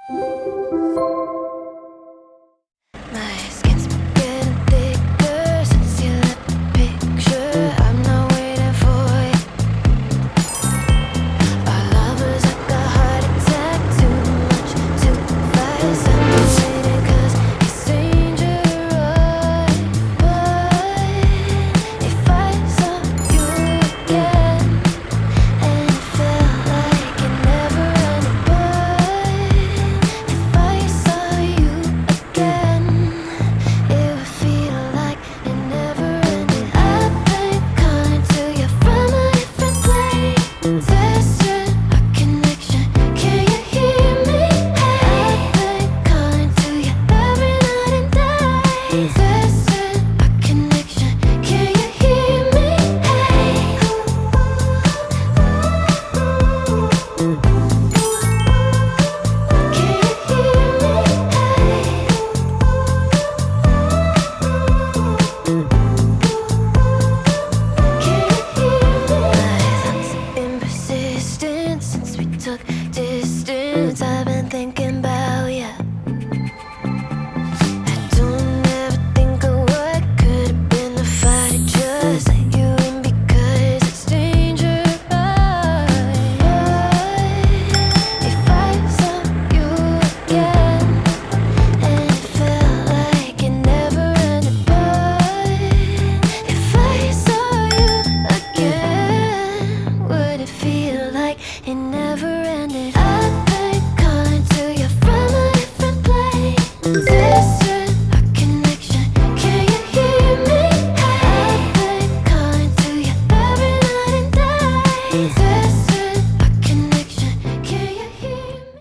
My skin's been getting thicker since you left the picture. I'm not waiting for you. Our love was like a heart attack, too much, too fast. I'm not waiting 'cause it's dangerous. But if I saw you again and it felt like it never ended, but if I saw you again, it would feel like it never ended. I've been calling to you from a different place. Testing our connection, can you hear me? I've been calling to you every night and day. Testing our connection, can you hear me? Been persistent since we took distance. I